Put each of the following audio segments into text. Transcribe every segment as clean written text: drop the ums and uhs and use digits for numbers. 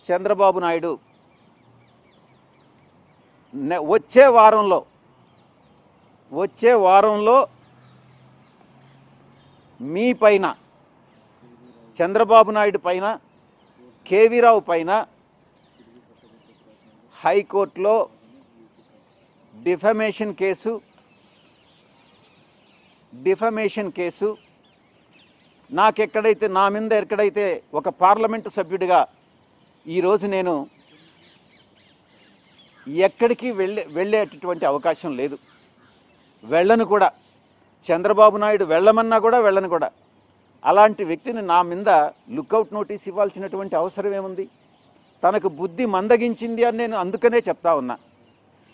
చంద్రబాబు నాయుడు వచ్చే వారంలో మీ పైన, చంద్రబాబు నాయుడు పైన, కేవీరావు పైన హైకోర్టులో డిఫమేషన్ కేసు నా మీద ఎక్కడైతే ఒక పార్లమెంటు సభ్యుడిగా ఈరోజు నేను ఎక్కడికి వెళ్ళేటటువంటి అవకాశం లేదు, వెళ్ళను కూడా. చంద్రబాబు నాయుడు వెళ్ళమన్నా కూడా వెళ్ళను కూడా. అలాంటి వ్యక్తిని నా మీద లుకౌట్ నోటీస్ ఇవ్వాల్సినటువంటి అవసరం ఏముంది? తనకు బుద్ధి మందగించింది అని నేను అందుకనే చెప్తా ఉన్నా.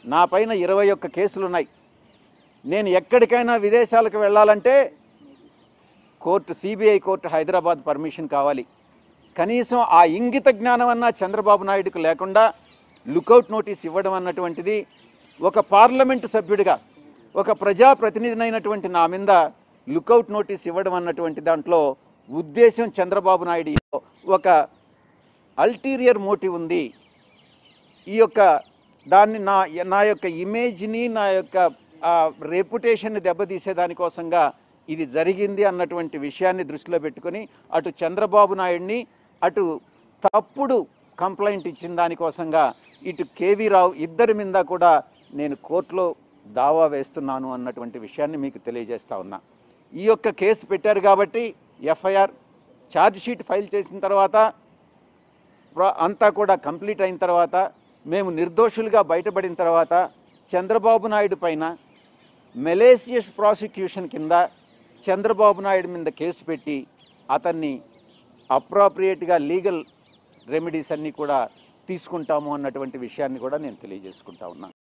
నా పైన 21 కేసులు ఉన్నాయి. నేను ఎక్కడికైనా విదేశాలకు వెళ్ళాలంటే సిబిఐ కోర్టు హైదరాబాద్ పర్మిషన్ కావాలి. కనీసం ఆ ఇంగిత జ్ఞానం అన్నా చంద్రబాబు నాయుడుకు లేకుండా లుకౌట్ నోటీస్ ఇవ్వడం అన్నటువంటిది, ఒక పార్లమెంటు సభ్యుడిగా, ఒక ప్రజాప్రతినిధినైనటువంటి నా మీద లుకౌట్ నోటీస్ ఇవ్వడం అన్నటువంటి దాంట్లో ఉద్దేశం చంద్రబాబు నాయుడు ఒక అల్టీరియర్ మోటివ్ ఉంది. ఈ యొక్క దాన్ని నా యొక్క ఇమేజ్ని, నా యొక్క రెప్యుటేషన్ని దెబ్బతీసేదానికోసంగా ఇది జరిగింది అన్నటువంటి విషయాన్ని దృష్టిలో పెట్టుకొని అటు చంద్రబాబు నాయుడిని, అటు తప్పుడు కంప్లైంట్ ఇచ్చిన దానికోసంగా ఇటు కేవీరావు ఇద్దరి మీద కూడా నేను కోర్టులో దావా వేస్తున్నాను అన్నటువంటి విషయాన్ని మీకు తెలియజేస్తా ఉన్నా. ఈ యొక్క కేసు పెట్టారు కాబట్టి ఎఫ్ఐఆర్ ఛార్జ్ షీట్ ఫైల్ చేసిన తర్వాత అంతా కూడా కంప్లీట్ అయిన తర్వాత, మేము నిర్దోషులుగా బయటపడిన తర్వాత చంద్రబాబు నాయుడు పైన మెలేసియస్ ప్రాసిక్యూషన్ కింద చంద్రబాబు నాయుడు మీద కేసు పెట్టి అతన్ని అప్రాప్రియేట్గా లీగల్ రెమెడీస్ అన్నీ కూడా తీసుకుంటాము అన్నటువంటి విషయాన్ని కూడా నేను తెలియజేసుకుంటా ఉన్నా.